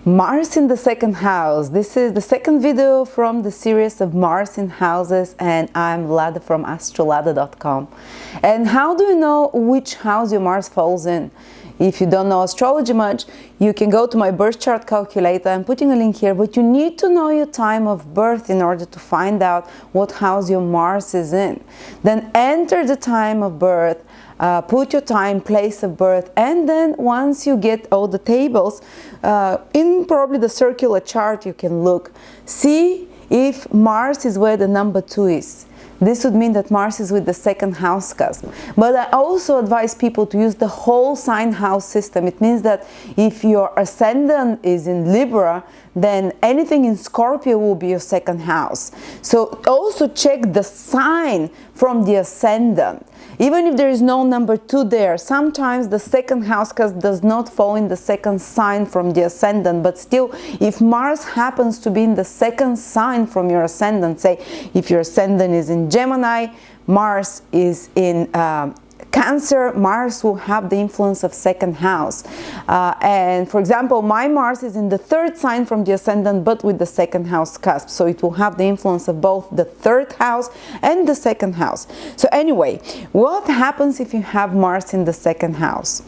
Mars in the second house. This is the second video from the series of Mars in houses, and I'm Lada from astrolada.com. And how do you know which house your Mars falls in? If you don't know astrology much, you can go to my birth chart calculator. I'm putting a link here, but you need to know your time of birth in order to find out what house your Mars is in. Then enter the time of birth, put your time, place of birth, and then once you get all the tables, in probably the circular chart you can look, see if Mars is where the number 2 is. This would mean that Mars is with the second house cusp. But I also advise people to use the whole sign house system. It means that if your ascendant is in Libra, then anything in Scorpio will be your second house. So also check the sign from the ascendant. Even if there is no number 2 there, sometimes the second house cusp does not fall in the second sign from the ascendant, but still, if Mars happens to be in the second sign from your ascendant, say if your ascendant is in Gemini, Mars is in Cancer, Mars will have the influence of second house. And for example, my Mars is in the 3rd sign from the ascendant, but with the second house cusp. So it will have the influence of both the 3rd house and the second house. So anyway, what happens if you have Mars in the second house?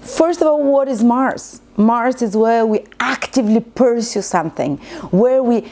First of all, what is Mars? Mars is where we actively pursue something, where we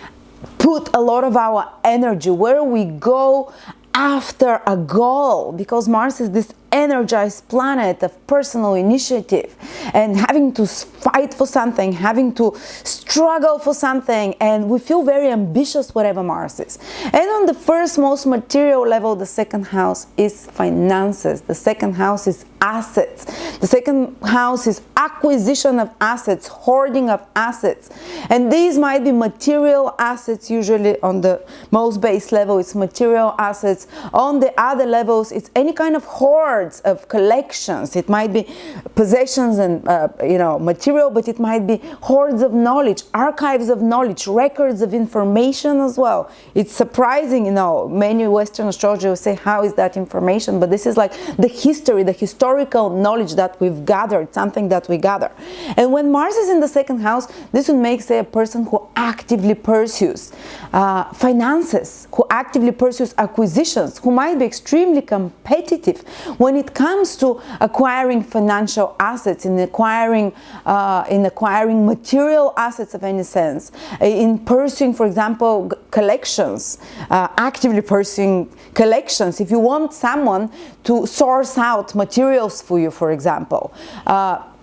put a lot of our energy, where we go after a goal, because Mars is this energized planet of personal initiative and having to fight for something, having to struggle for something, and we feel very ambitious whatever Mars is. And on the first most material level, the second house is finances, the second house is assets, the second house is acquisition of assets, hoarding of assets, and these might be material assets. Usually on the most base level it's material assets. On the other levels it's any kind of hoard of collections. It might be possessions and material, but it might be hoards of knowledge, archives of knowledge, records of information as well. It's surprising, many Western astrologers will say, how is that information? But this is like the history, the historical knowledge that we've gathered, something that we gather. And when Mars is in the second house, this would make, say, a person who actively pursues finances, who actively pursues acquisitions, who might be extremely competitive when it comes to acquiring financial assets, in acquiring material assets of any sense, in pursuing, for example, collections, actively pursuing collections. If you want someone to source out materials for you, for example,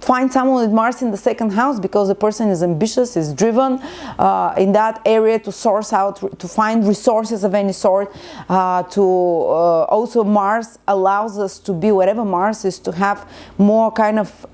find someone with Mars in the second house, because the person is ambitious, is driven in that area to source out, to find resources of any sort. Also Mars allows us to be, whatever Mars is, to have more kind of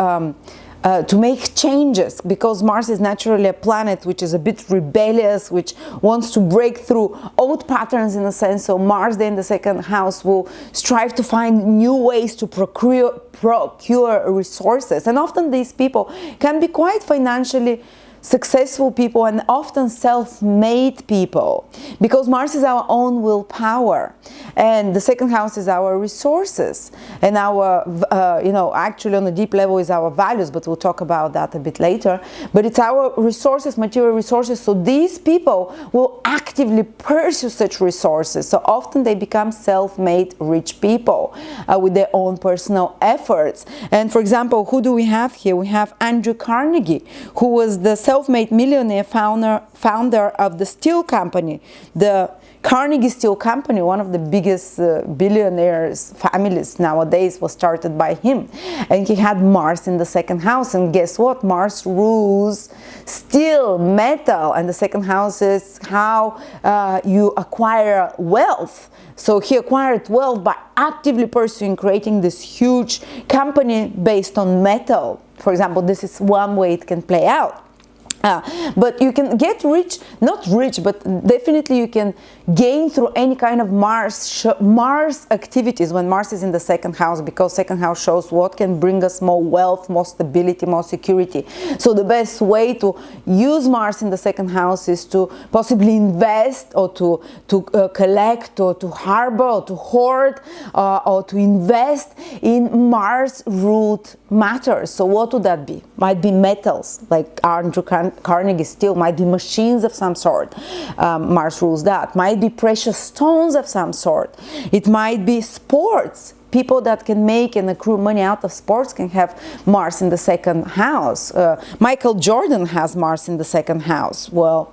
to make changes, because Mars is naturally a planet which is a bit rebellious, which wants to break through old patterns in a sense. So Mars then in the second house will strive to find new ways to procure resources, and often these people can be quite financially successful people and often self-made people, because Mars is our own willpower, and the second house is our resources, and our actually on a deep level is our values, but we'll talk about that a bit later. But it's our resources, material resources. So these people will actively pursue such resources. So often they become self-made rich people with their own personal efforts. And for example, who do we have here? We have Andrew Carnegie, who was the self-made millionaire founder of the steel company, the Carnegie Steel Company, one of the biggest billionaires families nowadays, was started by him. And he had Mars in the second house, and guess what? Mars rules steel, metal, and the second house is how you acquire wealth. So he acquired wealth by actively pursuing creating this huge company based on metal. For example, this is one way it can play out. But you can get rich, not rich, but definitely you can gain through any kind of Mars activities when Mars is in the second house, because second house shows what can bring us more wealth, more stability, more security. So the best way to use Mars in the second house is to possibly invest, or to collect, or to harbor, or to hoard, or to invest in Mars ruled matters. So what would that be? Might be metals, like Andrew Carnegie steel, might be machines of some sort. Mars rules that. Might be precious stones of some sort. It might be sports. People that can make and accrue money out of sports can have Mars in the second house. Michael Jordan has Mars in the second house. Well,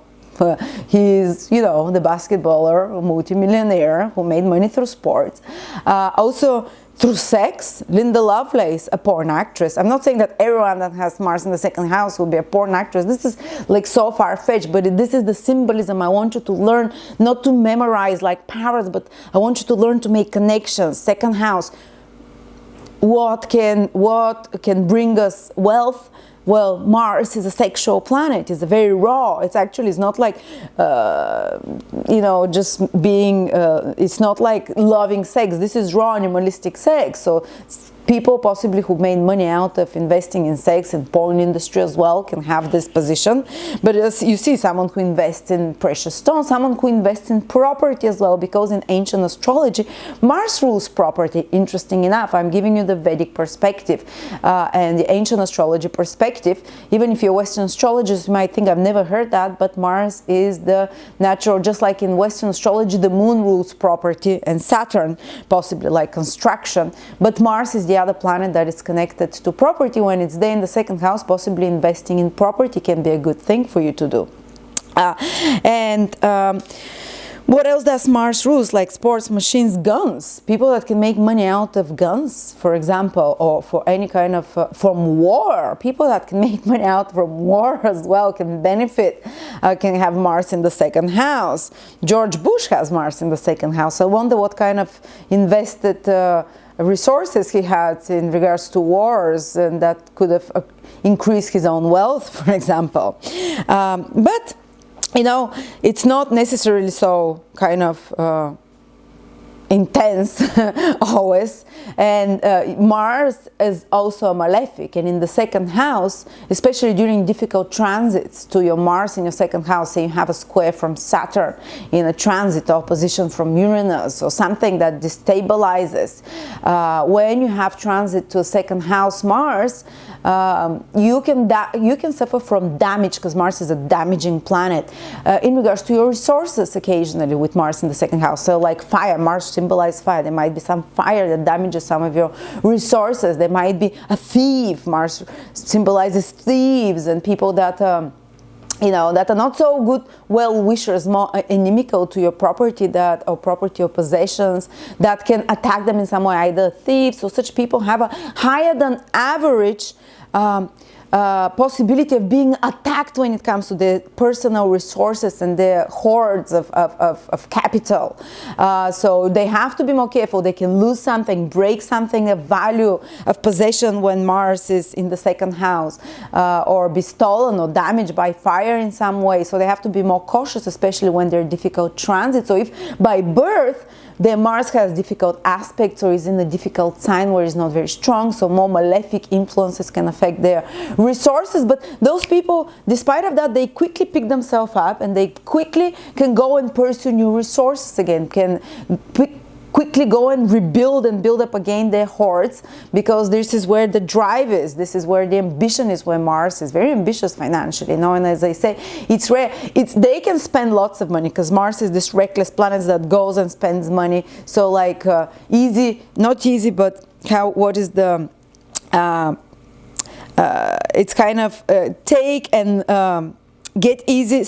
he's, you know, the basketballer, multimillionaire who made money through sports. Also, through sex, Linda Lovelace, a porn actress. I'm not saying that everyone that has Mars in the second house will be a porn actress. This is like so far-fetched, but this is the symbolism. I want you to learn, not to memorize like parrots, but I want you to learn to make connections. Second house, what can bring us wealth? Well, Mars is a sexual planet. It's very raw. It's actually, it's not like, you know, just being, it's not like loving sex. This is raw animalistic sex. So people possibly who made money out of investing in sex and porn industry as well can have this position. But as you see, someone who invests in precious stones, someone who invests in property as well, because in ancient astrology, Mars rules property. Interesting enough, I'm giving you the Vedic perspective and the ancient astrology perspective. Even if you're Western astrologist, you might think I've never heard that, but Mars is the natural, just like in Western astrology, the moon rules property and Saturn, possibly like construction, but Mars is the other planet that is connected to property. When it's there in the second house, possibly investing in property can be a good thing for you to do. What else does Mars rules? Like sports, machines, guns. People that can make money out of guns, for example, or for any kind of, from war. People that can make money out from war as well can benefit, can have Mars in the second house. George Bush has Mars in the second house. I wonder what kind of invested resources he had in regards to wars, and that could have increased his own wealth, for example. But you know, it's not necessarily so kind of intense always. And Mars is also a malefic, and in the second house, especially during difficult transits to your Mars in your second house, say you have a square from Saturn in a transit, or opposition from Uranus, or something that destabilizes, when you have transit to a second house Mars, you can suffer from damage, because Mars is a damaging planet, in regards to your resources occasionally with Mars in the second house. So like fire, Mars symbolizes fire. There might be some fire that damages some of your resources. There might be a thief. Mars symbolizes thieves and people that you know, that are not so good well-wishers, more inimical to your property, that or property or possessions, that can attack them in some way, either thieves or such people have a higher than average possibility of being attacked when it comes to their personal resources and their hoards of capital. So they have to be more careful. They can lose something, break something of value, of possession when Mars is in the second house, or be stolen or damaged by fire in some way. So they have to be more cautious, especially when they're difficult transits. So if by birth their Mars has difficult aspects, or is in a difficult sign where it's not very strong, so more malefic influences can affect their resources. But those people, despite of that, they quickly pick themselves up, and they quickly can go and pursue new resources again, can quickly go and rebuild and build up again their hoards, because this is where the drive is. This is where the ambition is, where Mars is very ambitious financially, you know. And as I say, it's rare. They can spend lots of money, because Mars is this reckless planet that goes and spends money. So like easy, not easy, but what is the it's kind of take and get easy,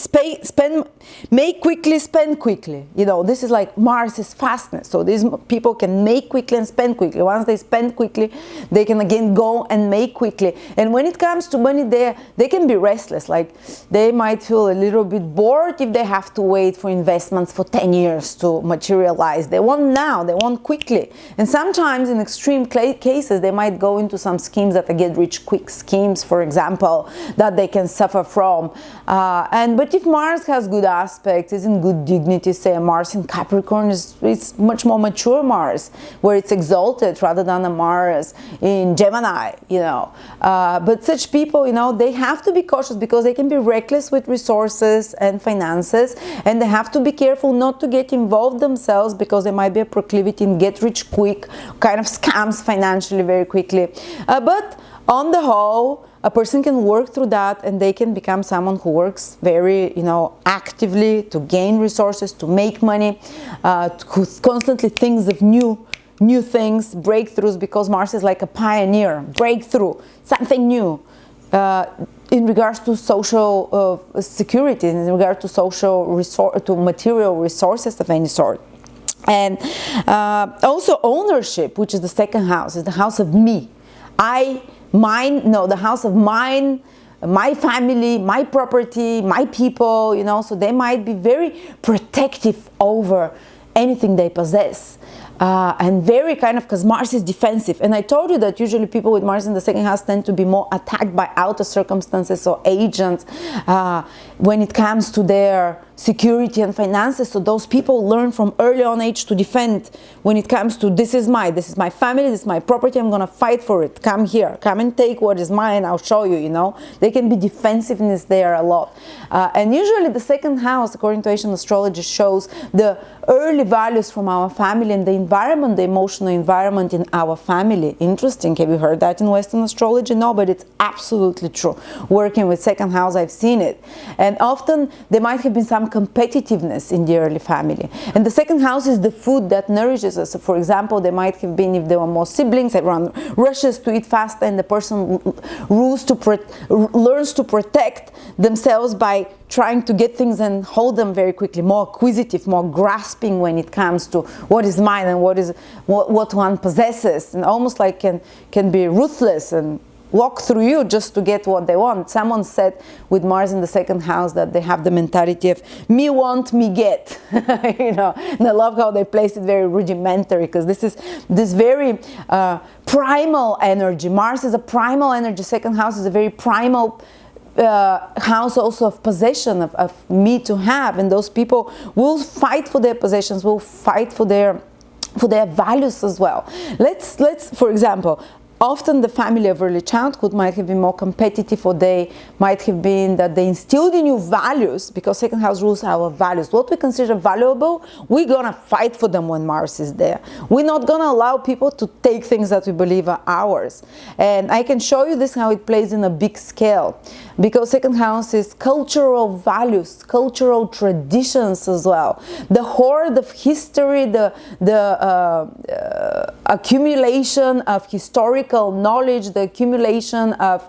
make quickly, spend quickly. You know, this is like Mars is fastness. So these people can make quickly and spend quickly. Once they spend quickly, they can again go and make quickly. And when it comes to money, they can be restless. Like they might feel a little bit bored if they have to wait for investments for 10 years to materialize. They want now, they want quickly. And sometimes in extreme cases, they might go into some schemes that are get rich quick schemes, for example, that they can suffer from. But if Mars has good aspects, is in good dignity, say a Mars in Capricorn is much more mature Mars, where it's exalted rather than a Mars in Gemini, you know. But such people, you know, they have to be cautious because they can be reckless with resources and finances, and they have to be careful not to get involved themselves because there might be a proclivity in get rich quick, kind of scams financially very quickly. But on the whole, a person can work through that and they can become someone who works very, you know, actively to gain resources, to make money, who constantly thinks of new things, breakthroughs, because Mars is like a pioneer, breakthrough, something new. In regards to social security, in regard to to material resources of any sort. And also ownership, which is the second house, is the house of me. The house of mine, my family, my property, my people, you know, so they might be very protective over anything they possess. And very kind of, because Mars is defensive. And I told you that usually people with Mars in the second house tend to be more attacked by outer circumstances or agents when it comes to their security and finances. So those people learn from early on age to defend when it comes to this is my family, this is my property, I'm going to fight for it. Come here, come and take what is mine, I'll show you, you know. They can be defensiveness there a lot. And usually the second house, according to Asian astrology, shows the early values from our family and the environment, the emotional environment in our family. Interesting. Have you heard that in Western astrology? No, but it's absolutely true. Working with second house, I've seen it. And often there might have been some competitiveness in the early family. And the second house is the food that nourishes us. So for example, there might have been, if there were more siblings, everyone rushes to eat faster, and the person learns to protect themselves by trying to get things and hold them very quickly, more acquisitive, more grasping when it comes to what is mine and what one possesses, and almost like can be ruthless and walk through you just to get what they want. Someone said with Mars in the second house that they have the mentality of me want, me get. You know, and I love how they place it very rudimentary, because this is this very primal energy. Mars is a primal energy. Second house is a very primal house also of possession, of me to have, and those people will fight for their possessions, will fight for their values as well. Let's for example, often the family of early childhood might have been more competitive, or they might have been that they instilled in you values, because second house rules our values. What we consider valuable, we're gonna fight for them when Mars is there. We're not gonna allow people to take things that we believe are ours. And I can show you this, how it plays in a big scale, because second house is cultural values, cultural traditions as well. The hoard of history, the accumulation of historical knowledge, the accumulation of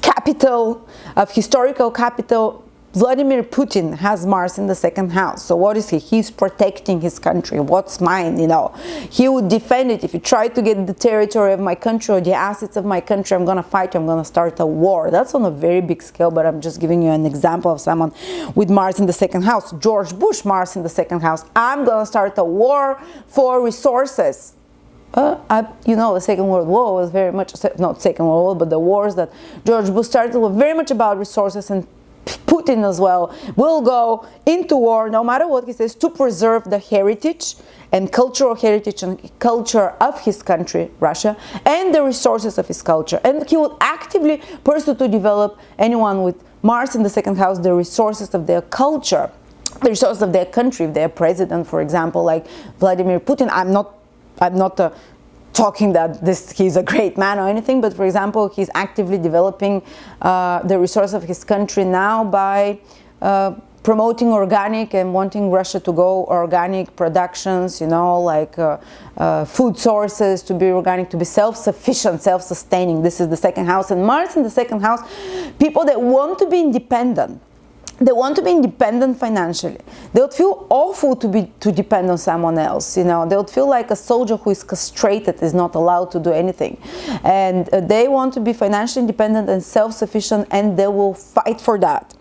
capital, of historical capital. Vladimir Putin has Mars in the second house. So what is he? He's protecting his country. What's mine, you know? He would defend it. If you try to get the territory of my country or the assets of my country, I'm going to fight you. I'm going to start a war. That's on a very big scale, but I'm just giving you an example of someone with Mars in the second house. George Bush, Mars in the second house. I'm going to start a war for resources. You know, the Second World War was very much, not Second World War, but the wars that George Bush started were very much about resources, and Putin as well will go into war, no matter what he says, to preserve the heritage and cultural heritage and culture of his country, Russia, and the resources of his culture. And he will actively pursue to develop anyone with Mars in the second house, the resources of their culture, the resources of their country. If their president, for example, like Vladimir Putin, I'm not talking that he's a great man or anything, but for example, he's actively developing the resource of his country now by promoting organic and wanting Russia to go organic productions, you know, like food sources to be organic, to be self-sufficient, self-sustaining. This is the second house. And Mars in the second house, people that want to be independent. They want to be independent financially. They would feel awful to depend on someone else, you know. They would feel like a soldier who is castrated, is not allowed to do anything. And they want to be financially independent and self-sufficient, and they will fight for that.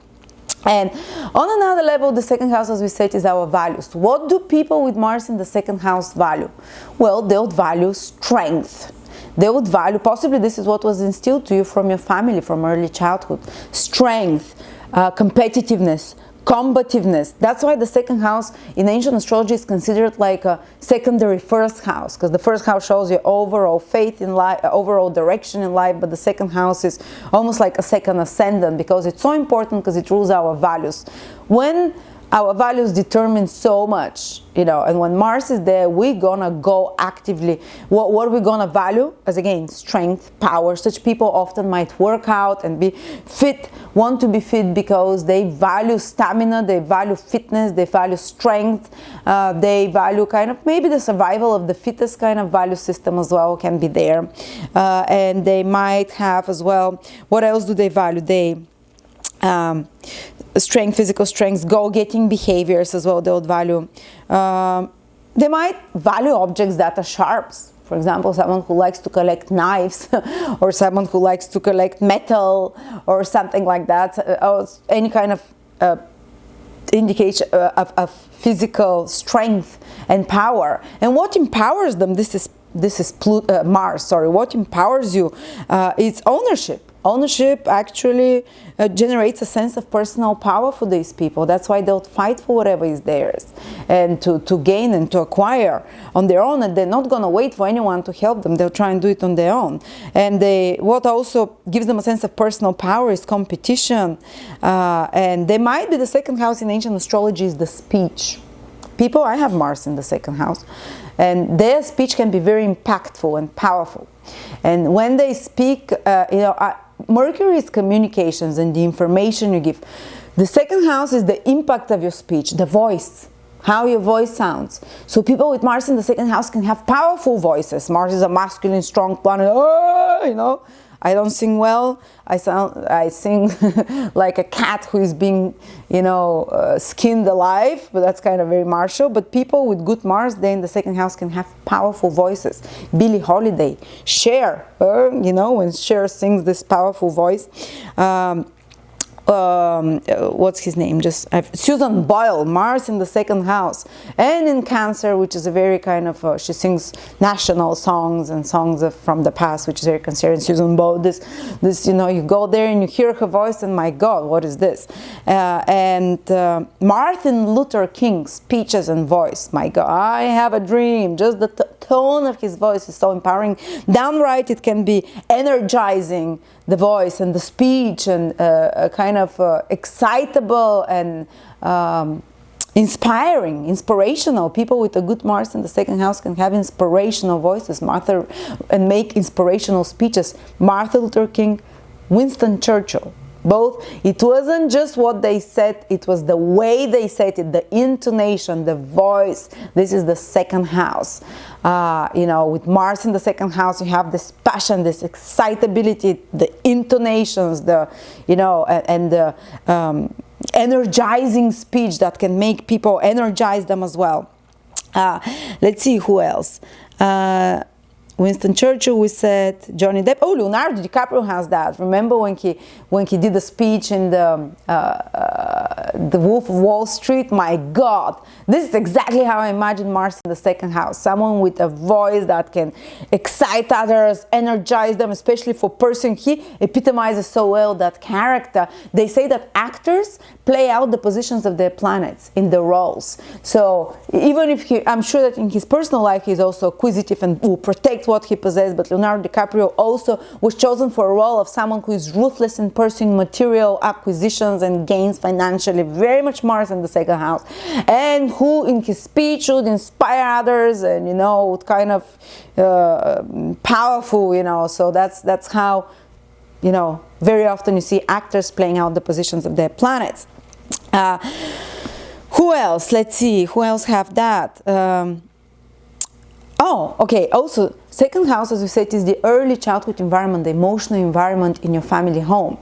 And on another level, the second house, as we said, is our values. What do people with Mars in the second house value? Well, they would value strength. They would value, possibly this is what was instilled to you from your family, from early childhood. Strength. Competitiveness, combativeness. That's why the second house in ancient astrology is considered like a secondary first house, because the first house shows you overall faith in life, overall direction in life, but the second house is almost like a second ascendant, because it's so important, because it rules our values. When our values determine so much, you know, and when Mars is there, we're gonna go actively. What are we gonna value? As again, strength, power. Such people often might work out and be fit, want to be fit because they value stamina, they value fitness, they value strength, they value kind of maybe the survival of the fittest kind of value system as well can be there. And they might have as well, what else do they value? They strength, physical strength, go-getting behaviors as well, they would value. They might value objects that are sharps. For example, someone who likes to collect knives or someone who likes to collect metal or something like that, or any kind of indication of physical strength and power. And what empowers them, this is Mars, sorry, what empowers you is ownership. Ownership actually generates a sense of personal power for these people. That's why they'll fight for whatever is theirs and to gain and to acquire on their own, and they're not going to wait for anyone to help them. They'll try and do it on their own. And what also gives them a sense of personal power is competition. And they might be, the second house in ancient astrology is the speech. People, I have Mars in the second house, and their speech can be very impactful and powerful. And when they speak, Mercury is communications and the information you give. The second house is the impact of your speech, the voice, how your voice sounds. So people with Mars in the second house can have powerful voices. Mars is a masculine, strong planet. Oh, you know, I don't sing well. I sing like a cat who is being, skinned alive, but that's kind of very martial. But people with good Mars, they in the second house can have powerful voices. Billie Holiday, Cher, when Cher sings this powerful voice. What's his name? Susan Boyle, Mars in the second house, and in Cancer, which is a very kind of she sings national songs and songs from the past, which is very concerning. Susan Boyle, this you go there and you hear her voice, and my God, what is this? And Martin Luther King, speeches and voice. My God, I have a dream. Just the tone of his voice is so empowering. Downright, it can be energizing. The voice and the speech and a kind of excitable and inspirational. People with a good Mars in the second house can have inspirational voices, and make inspirational speeches. Martin Luther King, Winston Churchill. Both, it wasn't just what they said, it was the way they said it, the intonation, the voice. This is the second house. With Mars in the second house, you have this passion, this excitability, the intonations, and the energizing speech that can make people energize them as well. Let's see who else. Winston Churchill, we said. Johnny Depp. Oh, Leonardo DiCaprio has that. Remember when he did the speech in the Wolf of Wall Street? My God, this is exactly how I imagine Mars in the second house. Someone with a voice that can excite others, energize them, especially for person. He epitomizes so well that character. They say that actors play out the positions of their planets in the roles. So even if I'm sure that in his personal life he's also acquisitive and will protect what he possessed, but Leonardo DiCaprio also was chosen for a role of someone who is ruthless in pursuing material acquisitions and gains financially, very much Mars in the second house, and who in his speech would inspire others and kind of powerful, so that's how very often you see actors playing out the positions of their planets. Who else? Let's see. Who else have that? Oh, okay. Also, second house, as we said, is the early childhood environment, the emotional environment in your family home.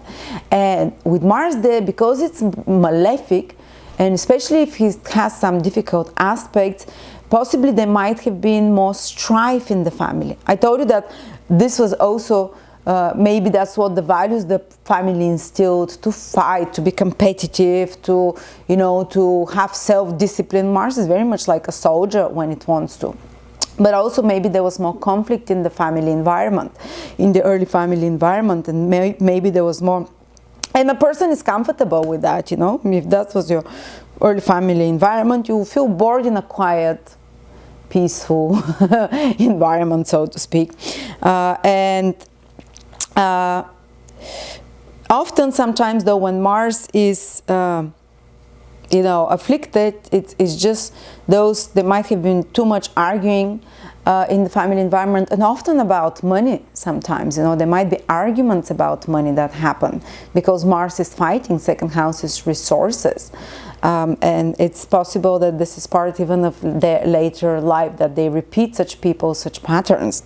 And with Mars there, because it's malefic, and especially if he has some difficult aspects, possibly there might have been more strife in the family. I told you that this was also maybe that's what the values the family instilled, to fight, to be competitive, to, you know, to have self-discipline. Mars is very much like a soldier when it wants to. But also maybe there was more conflict in the family environment, in the early family environment, and maybe there was more. And a person is comfortable with that, you know. If that was your early family environment, you feel bored in a quiet, peaceful environment, so to speak. Often, sometimes though, when Mars is you know, afflicted, it's just those, there might have been too much arguing in the family environment, and often about money sometimes, you know, there might be arguments about money that happen because Mars is fighting second house's resources. And it's possible that this is part even of their later life, that they repeat such people, such patterns.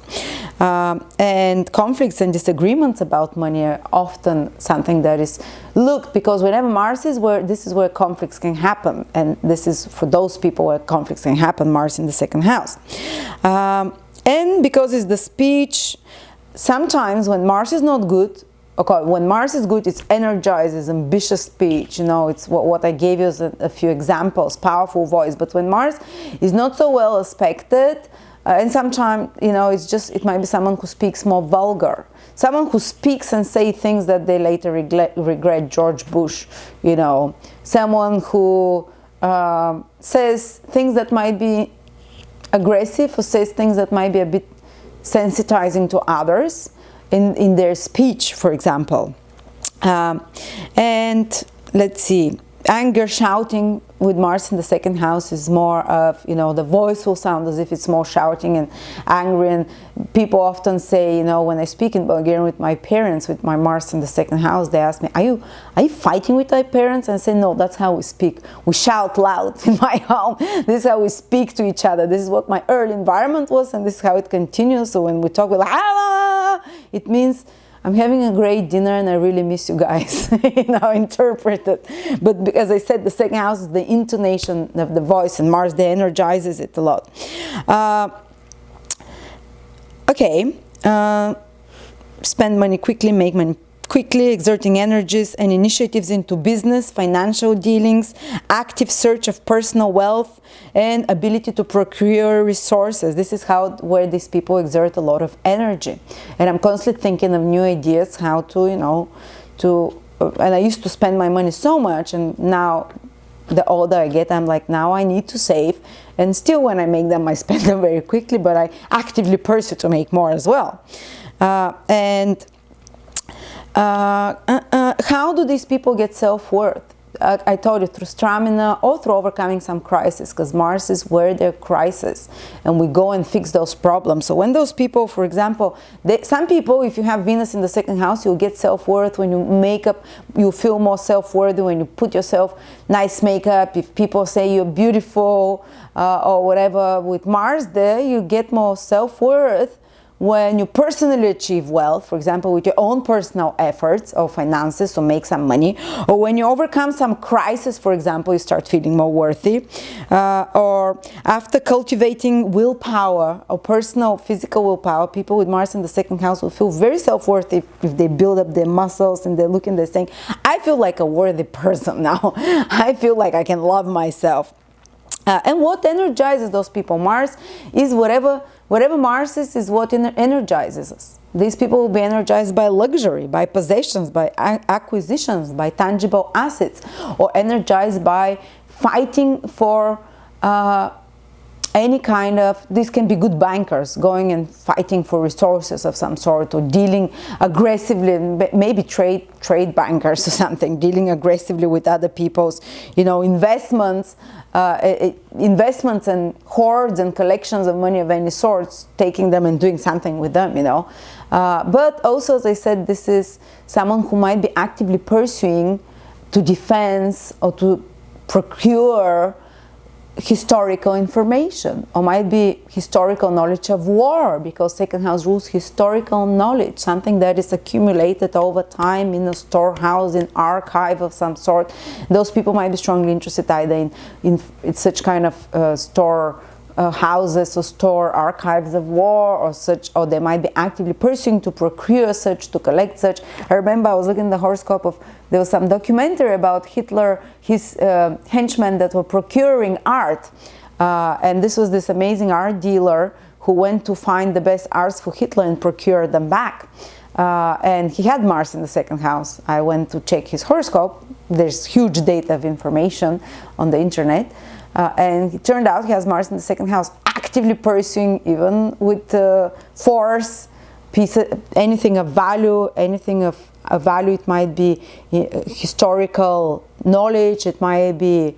And conflicts and disagreements about money are often something that is looked, because whenever Mars is where, this is where conflicts can happen. And this is for those people where conflicts can happen, Mars in the second house. And because it's the speech, sometimes when Mars is not good, okay, when Mars is good, it energizes, ambitious speech, you know, it's what I gave you as a few examples, powerful voice. But when Mars is not so well aspected, and sometimes, you know, it's just, it might be someone who speaks more vulgar, someone who speaks and say things that they later regret, George Bush, you know, someone who says things that might be aggressive, or says things that might be a bit sensitizing to others in their speech, for example. And let's see, anger, shouting with Mars in the second house is more of, you know, the voice will sound as if it's more shouting and angry. And people often say, you know, when I speak in Bulgarian with my parents, with my Mars in the second house, they ask me, are you fighting with my parents? And I say, no, that's how we speak. We shout loud in my home. This is how we speak to each other. This is what my early environment was, and this is how it continues. So when we talk, we're like, it means I'm having a great dinner and I really miss you guys, you know, interpreted. But as I said, the second house is the intonation of the voice, and Mars there energizes it a lot. Spend money quickly, make money quickly, exerting energies and initiatives into business, financial dealings, active search of personal wealth, and ability to procure resources. This is where these people exert a lot of energy. And I'm constantly thinking of new ideas, how to, you know, and I used to spend my money so much, and now the older I get, I'm like, now I need to save. And still when I make them, I spend them very quickly, but I actively pursue to make more as well. How do these people get self-worth? I told you, through stamina or through overcoming some crisis, because Mars is where there are crises, and we go and fix those problems. So when those people, for example, some people, if you have Venus in the second house, you'll get self-worth when you make up, you feel more self-worthy when you put yourself nice makeup. If people say you're beautiful or whatever, with Mars there, you get more self-worth when you personally achieve wealth, for example, with your own personal efforts or finances, so make some money, or when you overcome some crisis, for example, you start feeling more worthy, or after cultivating willpower or personal physical willpower, people with Mars in the second house will feel very self-worthy if they build up their muscles and they're looking, they're saying, I feel like a worthy person now. I feel like I can love myself. And what energizes those people? Mars is whatever Mars is what energizes us. These people will be energized by luxury, by possessions, by acquisitions, by tangible assets, or energized by fighting for any kind of, this can be good bankers going and fighting for resources of some sort, or dealing aggressively, maybe trade bankers or something, dealing aggressively with other people's, you know, investments and hoards and collections of money of any sorts, taking them and doing something with them, you know. But also, as I said, this is someone who might be actively pursuing to defense or to procure historical information, or might be historical knowledge of war, because second house rules historical knowledge, something that is accumulated over time in a storehouse, in archive of some sort. Those people might be strongly interested either in such kind of store houses or store archives of war or such, or they might be actively pursuing to procure such, to collect such. I remember I was looking at the horoscope of, there was some documentary about Hitler, his henchmen that were procuring art, and this was this amazing art dealer who went to find the best arts for Hitler and procure them back. And he had Mars in the second house. I went to check his horoscope. There's huge data of information on the internet. And it turned out he has Mars in the second house, actively pursuing, even with force, anything of value, it might be historical knowledge, it might be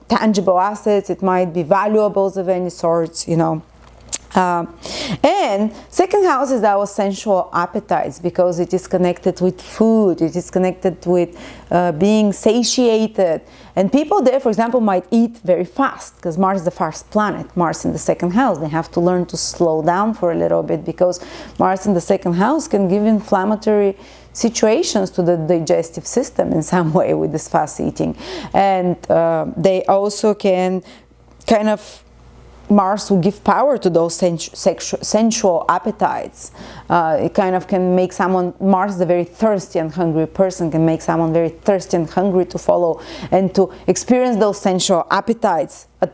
tangible assets, it might be valuables of any sorts, you know. And second house is our sensual appetites, because it is connected with food, it is connected with being satiated. And people there, for example, might eat very fast, because Mars is the fast planet. Mars in the second house, they have to learn to slow down for a little bit, because Mars in the second house can give inflammatory situations to the digestive system in some way with this fast eating. And they also can kind of, Mars will give power to those sensual appetites. It kind of can make someone, Mars is a very thirsty and hungry person, can make someone very thirsty and hungry to follow and to experience those sensual appetites at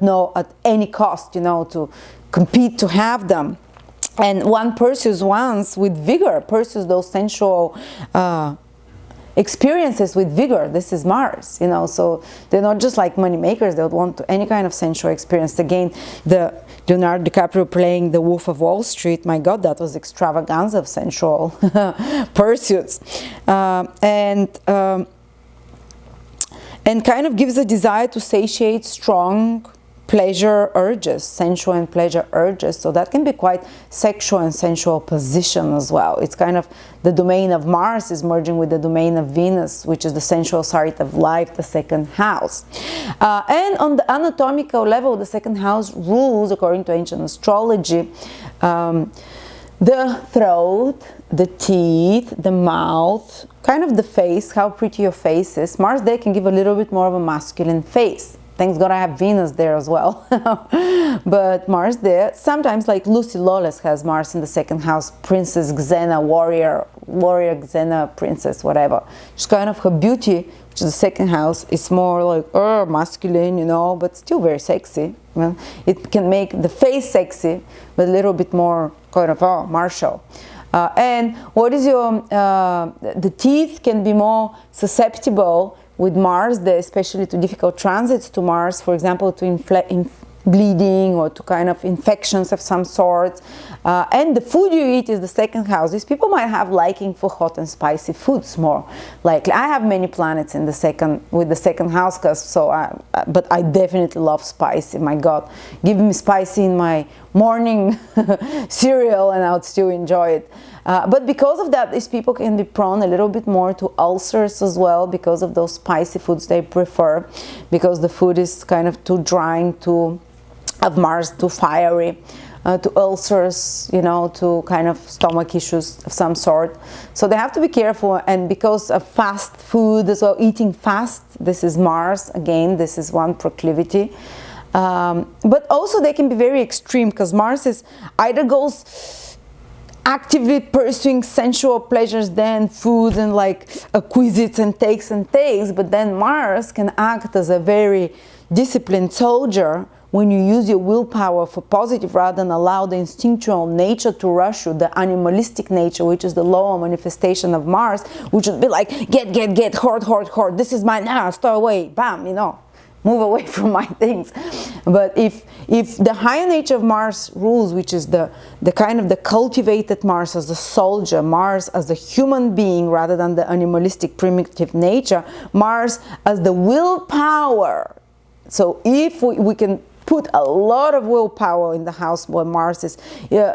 any cost, you know, to compete to have them. And one pursues once with vigor, pursues those sensual experiences with vigor. This is Mars, you know, so they're not just like money makers, they would want any kind of sensual experience. Again, the Leonardo DiCaprio playing the Wolf of Wall Street, my God, that was extravaganza of sensual pursuits. And kind of gives a desire to satiate strong pleasure urges, sensual and pleasure urges. So that can be quite sexual and sensual position as well. It's kind of the domain of Mars is merging with the domain of Venus, which is the sensual side of life, the second house. And on the anatomical level, the second house rules, according to ancient astrology, the throat, the teeth, the mouth, kind of the face, how pretty your face is. Mars there can give a little bit more of a masculine face. Thanks God I have Venus there as well. But Mars there, sometimes like Lucy Lawless has Mars in the second house, Princess Xena, warrior Xena, princess, whatever. She's kind of, her beauty, which is the second house, is more like masculine, you know, but still very sexy. Well, it can make the face sexy, but a little bit more kind of martial. And what is your, the teeth can be more susceptible with Mars, especially to difficult transits to Mars, for example, to bleeding or to kind of infections of some sort. And the food you eat is the second house. These people might have liking for hot and spicy foods more likely. I have many planets in the second house, but I definitely love spicy. My God, give me spicy in my morning cereal and I would still enjoy it. But because of that, these people can be prone a little bit more to ulcers as well, because of those spicy foods they prefer, because the food is kind of too drying, of Mars, too fiery, to ulcers, you know, to kind of stomach issues of some sort. So they have to be careful. And because of fast food as well, eating fast, this is Mars, again, this is one proclivity. But also they can be very extreme, because Mars is either goes actively pursuing sensual pleasures, then food and like acquisites and takes, but then Mars can act as a very disciplined soldier when you use your willpower for positive rather than allow the instinctual nature to rush you, the animalistic nature, which is the lower manifestation of Mars, which would be like, get, hoard, this is mine, stow away, bam, you know, move away from my things. But if the higher nature of Mars rules, which is the kind of the cultivated Mars as the soldier, Mars as the human being rather than the animalistic primitive nature, Mars as the willpower. So if we can put a lot of willpower in the house where Mars is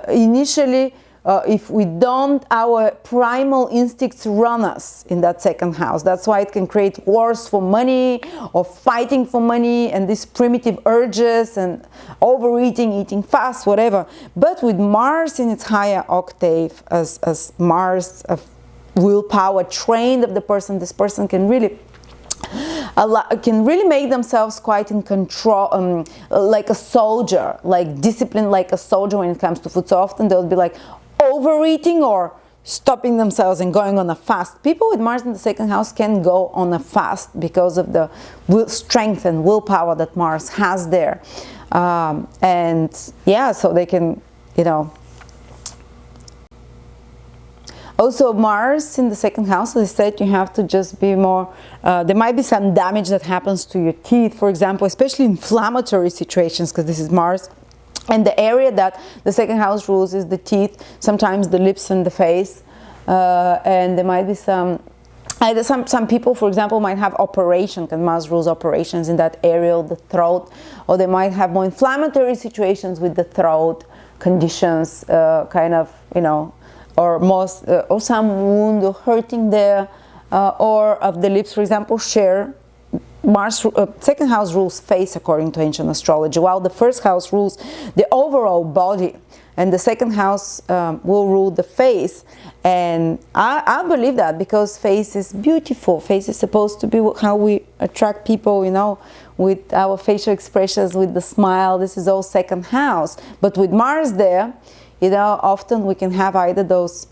initially if we don't, our primal instincts run us in that second house. That's why it can create wars for money or fighting for money and these primitive urges and overeating, eating fast, whatever. But with Mars in its higher octave, as Mars of willpower trained of the person, this person can really make themselves quite in control, like a soldier, like disciplined like a soldier when it comes to food. So often they'll be like overeating or stopping themselves and going on a fast. People with Mars in the second house can go on a fast because of the strength and willpower that Mars has there. And yeah, so they can, you know. Also, Mars in the second house, as I said, you have to just be more, there might be some damage that happens to your teeth, for example, especially inflammatory situations, because this is Mars. And the area that the second house rules is the teeth, sometimes the lips and the face. And there might be some people, for example, might have operation, because Mars rules operations in that area of the throat, or they might have more inflammatory situations with the throat conditions, kind of, you know, or some wound or hurting there, or of the lips, for example, share. Mars, second house rules face according to ancient astrology, while the first house rules the overall body, and the second house will rule the face. And I believe that, because face is beautiful. Face is supposed to be how we attract people, you know, with our facial expressions, with the smile. This is all second house. But with Mars there, you know, often we can have either those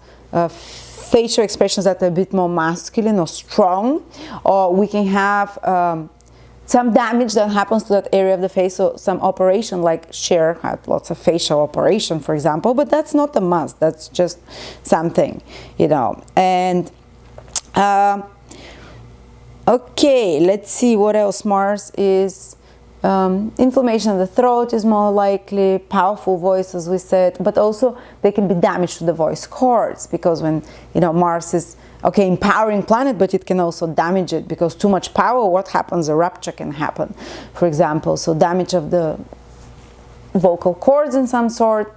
facial expressions that are a bit more masculine or strong, or we can have some damage that happens to that area of the face, or some operation, like Cher had lots of facial operation, for example, but that's not a must, that's just something, you know. And okay, let's see what else. Mars is inflammation of the throat is more likely, powerful voice, as we said, but also there can be damage to the voice cords, because when, you know, Mars is, okay, empowering planet, but it can also damage it, because too much power, what happens? A rupture can happen, for example. So damage of the vocal cords in some sort.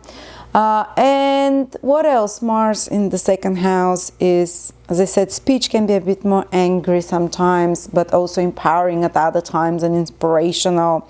And what else? Mars in the second house is, as I said, speech can be a bit more angry sometimes, but also empowering at other times and inspirational.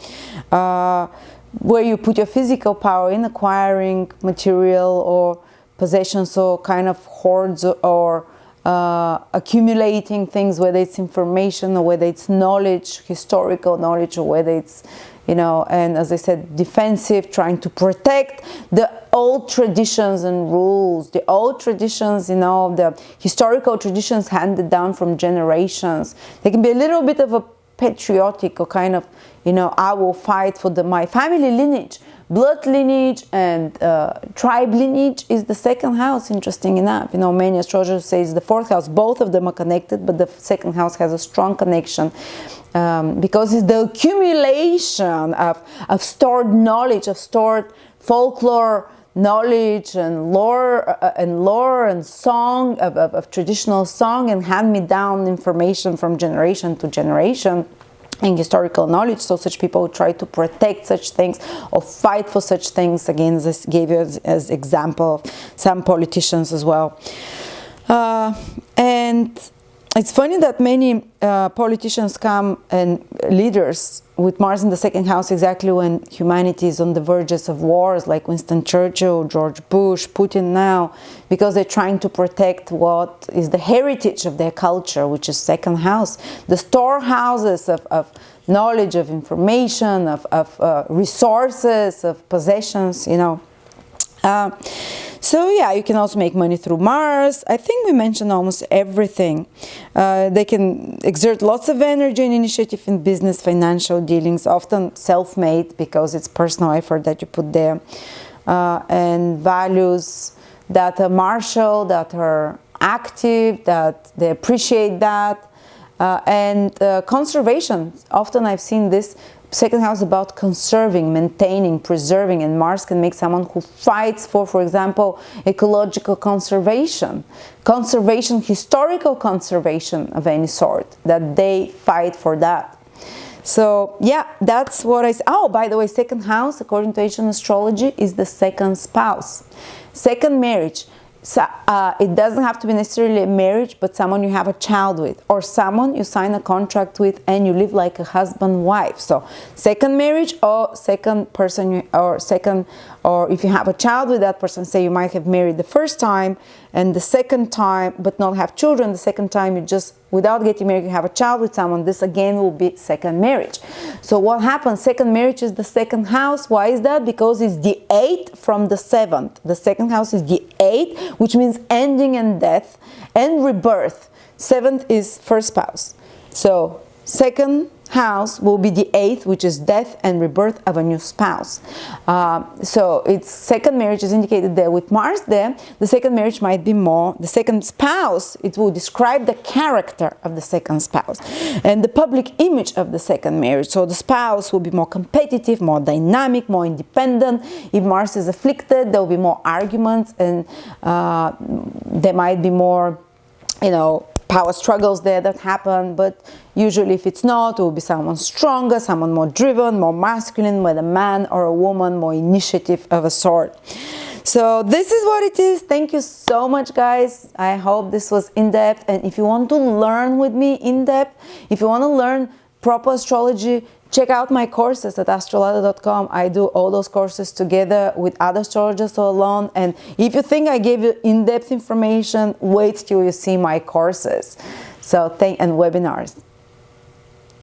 Where you put your physical power in acquiring material or possessions, or kind of hoards, or accumulating things, whether it's information or whether it's knowledge, historical knowledge, or whether it's, you know, and as I said, defensive, trying to protect the old traditions and rules, the old traditions, you know, the historical traditions handed down from generations. They can be a little bit of a patriotic, or kind of, you know, I will fight for my family lineage. Blood lineage and tribe lineage is the second house, interesting enough. You know, many astrologers say it's the fourth house. Both of them are connected, but the second house has a strong connection, because it's the accumulation of stored knowledge, of stored folklore knowledge and lore and song, of traditional song, and hand-me-down information from generation to generation, and historical knowledge. So such people try to protect such things or fight for such things. Again, this gave you as example some politicians as well. And it's funny that many politicians come, and leaders with Mars in the second house, exactly when humanity is on the verges of wars, like Winston Churchill, George Bush, Putin now, because they're trying to protect what is the heritage of their culture, which is second house, the storehouses of knowledge, of information, of resources, of possessions, you know. So yeah, you can also make money through Mars. I think we mentioned almost everything. They can exert lots of energy and initiative in business, financial dealings, often self-made, because it's personal effort that you put there. And values that are martial, that are active, that they appreciate that. And conservation. Often I've seen this. Second house about conserving, maintaining, preserving, and Mars can make someone who fights for example, ecological conservation, historical conservation of any sort, that they fight for that. So yeah, that's what I say. Oh, by the way, second house, according to ancient astrology, is the second spouse. Second marriage. So, it doesn't have to be necessarily a marriage, but someone you have a child with, or someone you sign a contract with and you live like a husband-wife. So second marriage, or second person, or if you have a child with that person, say you might have married the first time and the second time but not have children. The second time you just, without getting married, you have a child with someone. This again will be second marriage. So what happens? Second marriage is the second house. Why is that? Because it's the 8th from the 7th. The second house is the 8th, which means ending and death and rebirth. 7th is first spouse. So second house will be the 8th, which is death and rebirth of a new spouse. So it's second marriage is indicated there with Mars there. The second marriage might be more, the second spouse, it will describe the character of the second spouse and the public image of the second marriage. So the spouse will be more competitive, more dynamic, more independent. If Mars is afflicted, there will be more arguments, and there might be more, power struggles there that happen. But usually if it's not, it will be someone stronger, someone more driven, more masculine, whether a man or a woman, more initiative of a sort. So this is what it is. Thank you so much, guys. I hope this was in-depth. And if you want to learn with me in-depth, if you want to learn proper astrology, check out my courses at astrolada.com. I do all those courses together with other astrologers or alone. And if you think I gave you in-depth information, wait till you see my courses. And webinars.